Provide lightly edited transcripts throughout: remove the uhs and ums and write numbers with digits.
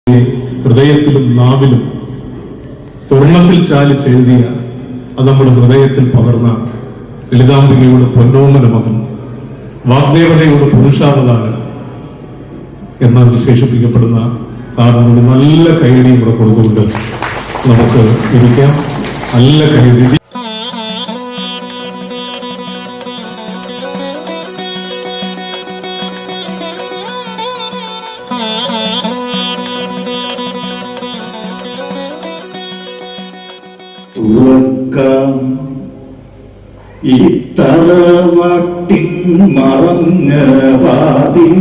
ഹൃദയത്തിലും നാവിലും സ്വർണത്തിൽ ചാലിച്ചെഴുതിയ അത് നമ്മുടെ ഹൃദയത്തിൽ പകർന്ന ലളിതാംബികയുടെ പൊന്നോമന മകൻ, വാഗ്ദേവതയുടെ പുരുഷാവതാരം എന്ന് വിശേഷിപ്പിക്കപ്പെടുന്ന സാധാരണ നല്ല കൈയടിയും കൂടെ കൊടുത്തുകൊണ്ട് നമുക്ക് ഇരിക്കാം. നല്ല കൈയടി. ഈ തറവാട്ടിൻ മറഞ്ഞ വാതിൽ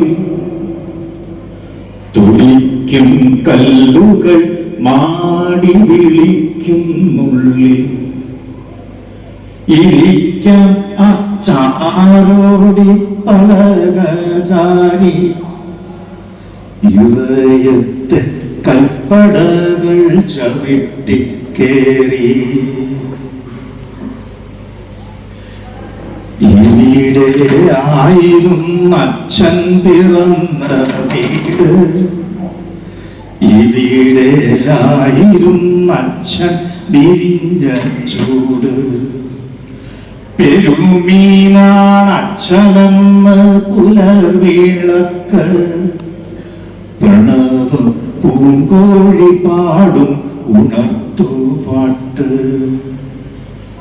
തുടിക്കും കല്ലുകൾ മാടി വിളിക്കുന്നുള്ളിൽ ഇരിക്കാം അച്ചാരോടി പലകചാരി ഇറയത്തെ കൽപ്പടകൾ ചവിട്ടിക്കേറി ഇവിടെ ആയിരുന്നു അച്ഛൻ പിറന്ന വീട്, ഇവിടെ ആയിരുന്നു അച്ഛൻ വിരിഞ്ഞ ചൂട്. പെരുമീനാണ് അച്ഛനെന്ന് പുലർവിളക്ക്, പ്രണവം പൂങ്കോഴി പാടും ഉണർത്തുപാട്ട്.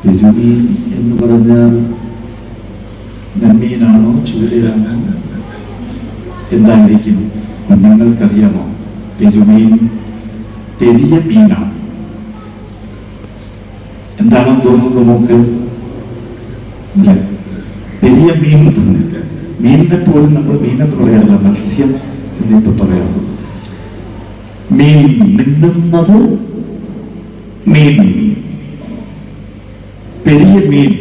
പെരുമീൻ എന്ന് പറഞ്ഞാൽ നെന്മീനാണോ ചൂരയാണോ എന്തായിരിക്കും കുഞ്ഞുങ്ങൾക്കറിയാമോ? പെരുമീൻ പെരിയ മീനാണ്. എന്താണെന്ന് തോന്നുന്നു നമുക്ക്? പെരിയ മീൻ തന്നില്ല. മീനിനെ പോലും നമ്മൾ മീനെന്ന് പറയാറില്ല, മത്സ്യം എന്നിപ്പോ പറയാറ്. മീൻ മിന്നുന്നത് മീൻ, പെരിയ മീൻ.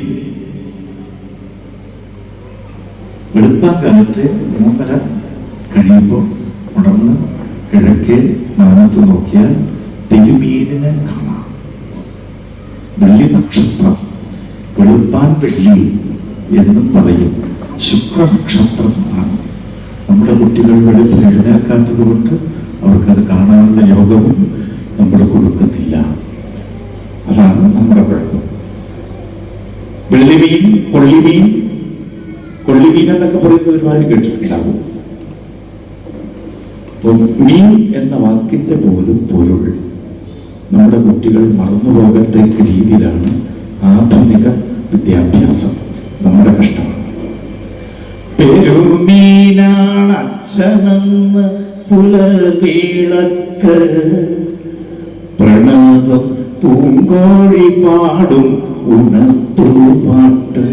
വെളുപ്പാക്കാലത്ത് 3:30 കഴിയുമ്പോൾ ഉണർന്ന് കിഴക്കേ മാനത്ത് നോക്കിയാൽ പെരുമീനിനെ കാണാം. വെള്ളി നക്ഷത്രം, വെളുപ്പാൻ വെള്ളി എന്നും പറയും. ശുക്രനക്ഷത്രം ആണ്. നമ്മുടെ കുട്ടികൾ വെളുപ്പിൽ എഴുന്നേൽക്കാത്തത് കൊണ്ട് അവർക്കത് കാണാനുള്ള യോഗവും നമ്മൾ കൊടുക്കുന്നില്ല. അതാണ് നമ്മുടെ കുഴപ്പം. വെള്ളിമീൻ, കൊള്ളിമീൻ, കൊള്ളിമീൻ എന്നൊക്കെ പറയുന്ന ഒരുപാട് കേട്ടിട്ടുണ്ടാവും. മീൻ എന്ന വാക്കിന്റെ പോലും പൊരുൾ നമ്മുടെ കുട്ടികൾ മറന്നുപോകത്തക്ക രീതിയിലാണ് ആധുനിക വിദ്യാഭ്യാസം. നമ്മുടെ കഷ്ടമാണ്. പെരുമീനാണ് അച്ഛനെന്ന് പുലർവിളക്ക്, പ്രണവം പൂങ്കോഴി പാടും ഉണർത്തുപാട്ട്.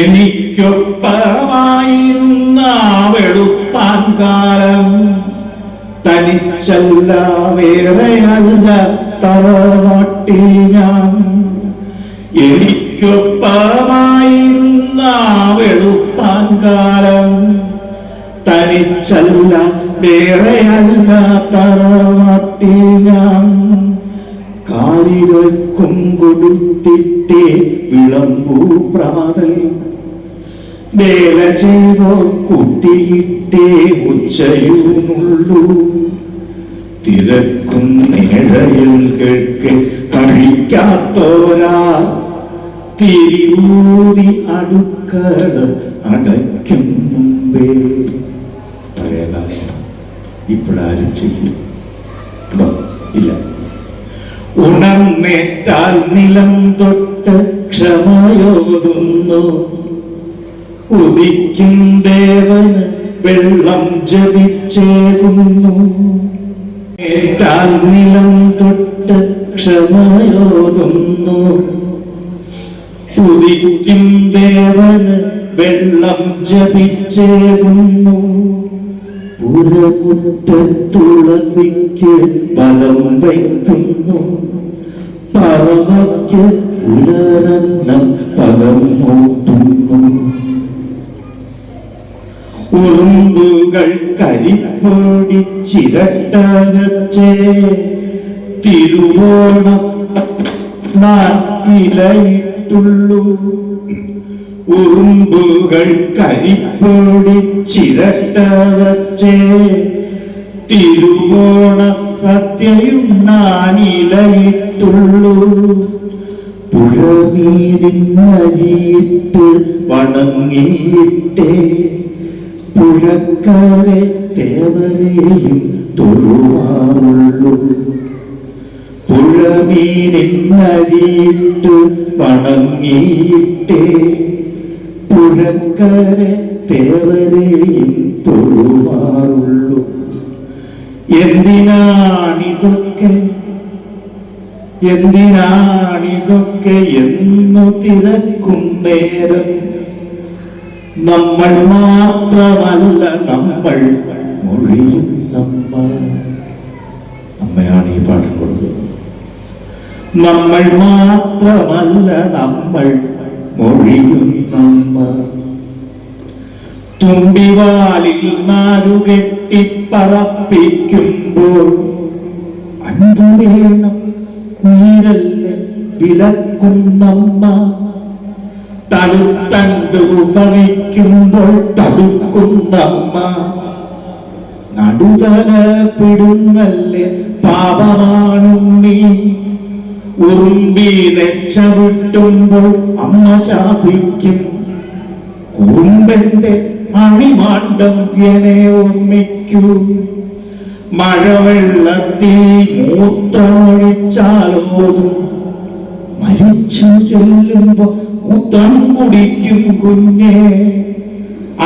എനിക്കൊപ്പമായിരുന്ന വെളുപ്പാൻ കാലം തനിച്ചല്ല വേറെയല്ല തറവാട്ടിൽ ഞാൻ. എനിക്കൊപ്പമായിരുന്ന വെളുപ്പാൻ കാലം തനിച്ചല്ല വേറെയല്ല തറവാട്ടിൽ ഞാൻ. കാലികൾക്കും കൊടുത്തിട്ടേ വിളമ്പൂ പ്രാതൽ, വേല ചെയ്തോ കൂട്ടിയിട്ടേ ഉച്ചയൂന്നുള്ളൂ. തിരക്കും നേഴയൽകൾക്ക് കഴിക്കാത്തോരാ തിരിയൂതി അടുക്കള അടയ്ക്കും മുമ്പേ. പഴയകാലം ഇപ്പോഴാരും ചെയ്യും ഇല്ല. ഉണർന്നേറ്റാൽ നിലം തൊട്ട് ക്ഷമയോതുന്നു, ഉദിക്കും ദേവന് വെള്ളം ജപിച്ചേരുന്നു. ഏറ്റാൽ നിലം തൊട്ട് ക്ഷമയോതുന്നു, ഉദിക്കും ദേവന് വെള്ളം ജപിച്ചേരുന്നു. പുരമുറ്റത്തുളസിക്ക് ബലം വയ്ക്കുന്നു, പറവയ്ക്ക് പുലരന്നം പകർന്നോട്ടുന്നു. ഉറുമ്പുകൾ കരിപ്പൊടി ചിരട്ട വച്ചേ തിരുവോണ നാട്ടിലയിട്ടുള്ളൂ. ഉറുമ്പുകൾ കരിപ്പൊടി ചിരട്ട വച്ചേ തിരുവോണ സദ്യയുണ്ണാനിലയിട്ടുള്ളൂ പുഴമീനിന്നരിയിട്ട് വണങ്ങിയിട്ടേ പുഴക്കാരെ തേവരെയും തൊഴുവാറുള്ളൂ പുഴമീനിന്നരിയിട്ട് വണങ്ങിയിട്ടേ പുഴക്കാരെ തേവരെയും തൊഴുവാറുള്ളൂ എന്തിനാണിതൊക്കെ എന്നു തിരക്കും നേരം നമ്മൾ മാത്രമല്ല നമ്മൾ മൊഴിയും അമ്മയാണ് ഈ പാഠം കൊടുക്കുന്നത്. നമ്മൾ മാത്രമല്ല നമ്മൾ മൊഴിയും തുമ്പിവാലിൽ നാലുകെട്ടി പറപ്പിക്കുമ്പോൾ അൻപു വേണം നീരല്ല വിലക്കുന്നമ്മ തളുത്തണ്ടു പറിക്കുമ്പോൾ തടുക്കുന്നമ്മ നടുതല പിടുങ്ങല്ലേ പാപമാണുണ്ണി ഉറുമ്പീനെ ചവിട്ടുമ്പോൾ അമ്മ ശാസിക്കും കുറുമ്പന്റെ അണിമാണ്ടവ്യനെ ഓർമ്മിക്കൂ മഴവെള്ളത്തിൽ മൂത്രമൊഴിച്ചാലോതും മരിച്ചു ചൊല്ലുമ്പോ മൂത്രം കുടിക്കും കുഞ്ഞെ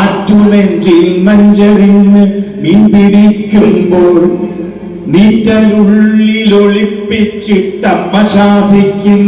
ആറ്റുനെഞ്ചിൽ മഞ്ചരിഞ്ഞ് മീൻ പിടിക്കുമ്പോൾ നീറ്റലുള്ളിലൊളിപ്പിച്ചിട്ടമ്മ ശാസിക്കും